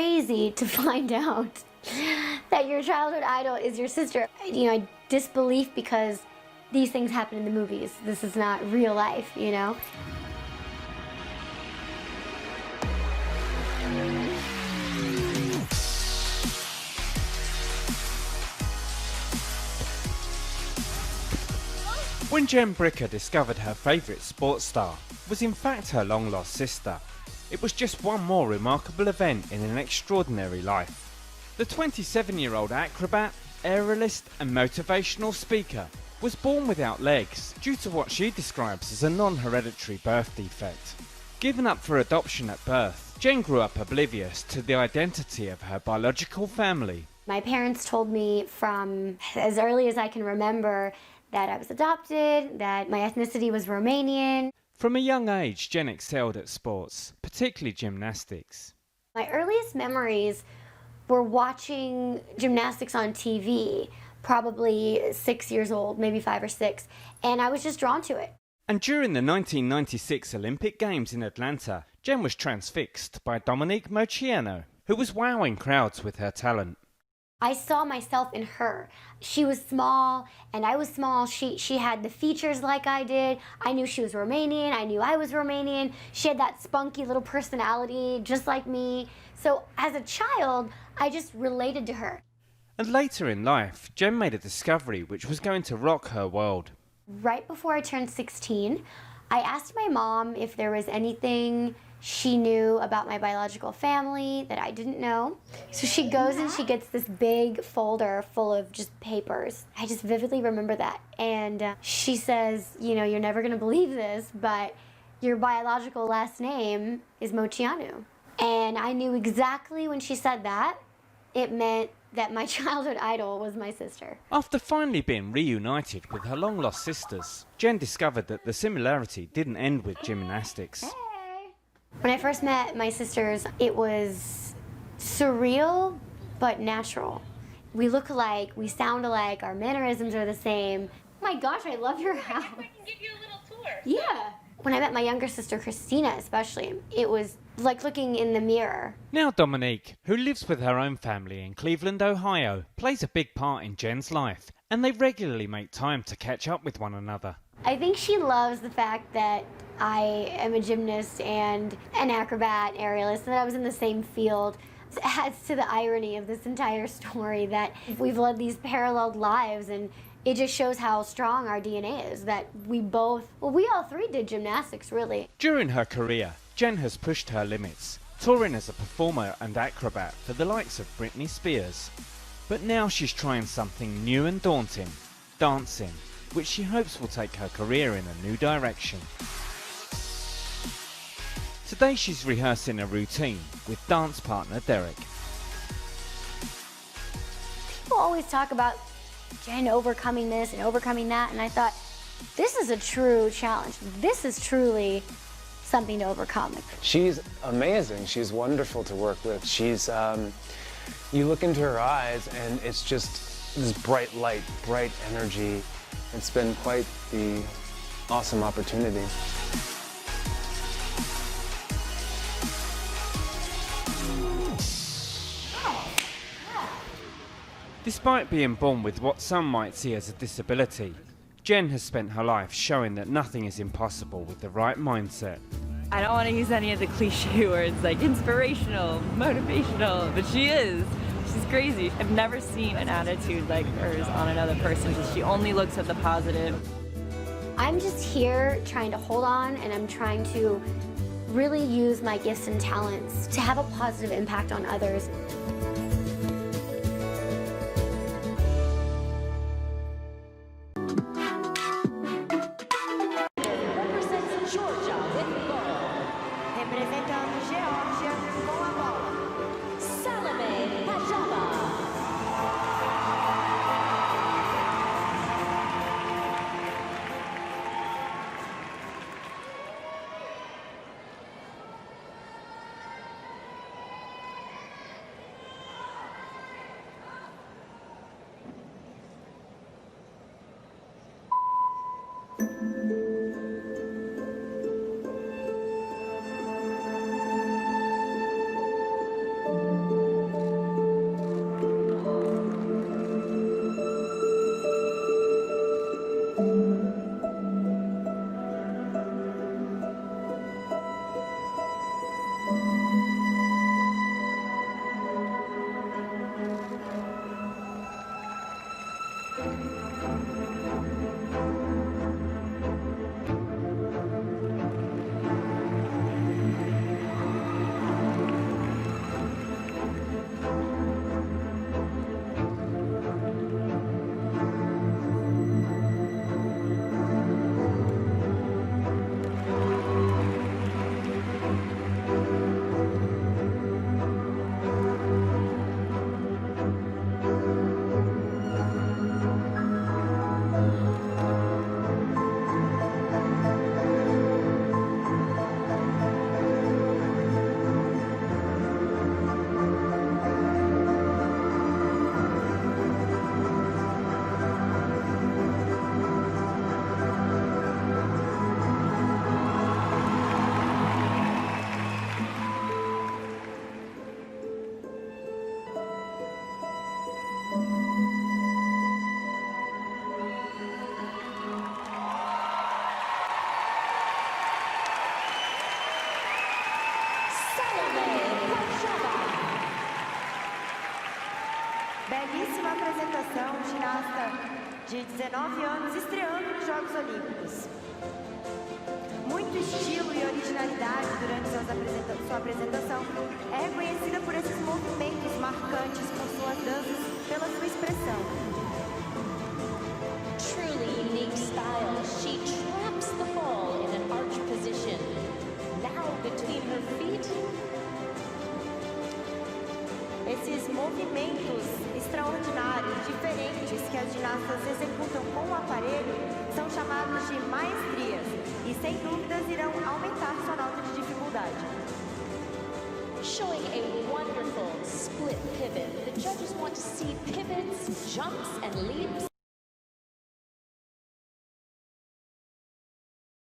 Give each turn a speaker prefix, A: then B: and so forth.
A: crazy to find out that your childhood idol is your sister. You know, I disbelief because these things happen in the movies. This is not real life, you know?
B: When Jen Bricker discovered her favourite sports star was in fact her long-lost sister, it was just one more remarkable event in an extraordinary life. The 27-year-old acrobat, aerialist and motivational speaker was born without legs due to what she describes as a non-hereditary birth defect. Given up for adoption at birth, Jen grew up oblivious to the identity of her biological family.
A: My parents told me from as early as I can remember that I was adopted, that my ethnicity was Romanian.
B: From a young age, Jen excelled at sports, particularly gymnastics.
A: My earliest memories were watching gymnastics on TV, probably 6 years old, maybe 5 or 6, and I was just drawn to it.
B: And during the 1996 Olympic Games in Atlanta, Jen was transfixed by Dominique Moceanu, who was wowing crowds with her talent.
A: I saw myself in her. She was small and I was small. She had the features like I did. I knew she was Romanian. I knew I was Romanian. She had that spunky little personality just like me. So as a child, I just related to her.
B: And later in life, Jen made a discovery which was going to rock her world.
A: Right before I turned 16, I asked my mom if there was anything she knew about my biological family that I didn't know. So she goes and she gets this big folder full of just papers. I just vividly remember that. And she says, you know, you're never gonna believe this, but your biological last name is Moceanu. And I knew exactly when she said that, it meant that my childhood idol was my sister.
B: After finally being reunited with her long-lost sisters, Jen discovered that the similarity didn't end with gymnastics.
A: When I first met my sisters, it was surreal, but natural. We look alike, we sound alike, our mannerisms are the same. Oh my gosh, I love your house.
C: I can give you a little tour.
A: Yeah. When I met my younger sister, Christina especially, it was like looking in the mirror.
B: Now Dominique, who lives with her own family in Cleveland, Ohio, plays a big part in Jen's life, and they regularly make time to catch up with one another.
A: I think she loves the fact that I am a gymnast and an acrobat, aerialist, and that I was in the same field. It adds to the irony of this entire story that we've led these paralleled lives, and it just shows how strong our DNA is, that we all three did gymnastics, really.
B: During her career, Jen has pushed her limits, touring as a performer and acrobat for the likes of Britney Spears. But now she's trying something new and daunting, dancing, which she hopes will take her career in a new direction. Today she's rehearsing a routine with dance partner Derek.
A: People always talk about Jen overcoming this and overcoming that, and I thought, this is a true challenge. This is truly something to overcome.
D: She's amazing. She's wonderful to work with. She's, you look into her eyes and it's just this bright light, bright energy. It's been quite the awesome opportunity.
B: Despite being born with what some might see as a disability, Jen has spent her life showing that nothing is impossible with the right mindset.
E: I don't want to use any of the cliche words like inspirational, motivational, but she is. She's crazy. I've never seen an attitude like hers on another person. She only looks at the positive.
A: I'm just here trying to hold on, and I'm trying to really use my gifts and talents to have a positive impact on others.
C: Belíssima apresentação, ginasta de 19 anos estreando nos Jogos Olímpicos. Muito estilo e originalidade durante sua apresentação. É reconhecida por esses movimentos marcantes, por suas danças, pela sua expressão.
F: Truly unique style, she traps the ball in an arch position. Now between her feet.
C: Esses movimentos extraordinários, diferentes, que as ginastas executam com o aparelho, são chamados de maestrias e, sem dúvidas, irão aumentar sua nota de dificuldade.
F: Showing a wonderful split pivot. The judges want to see pivots, jumps, and leaps.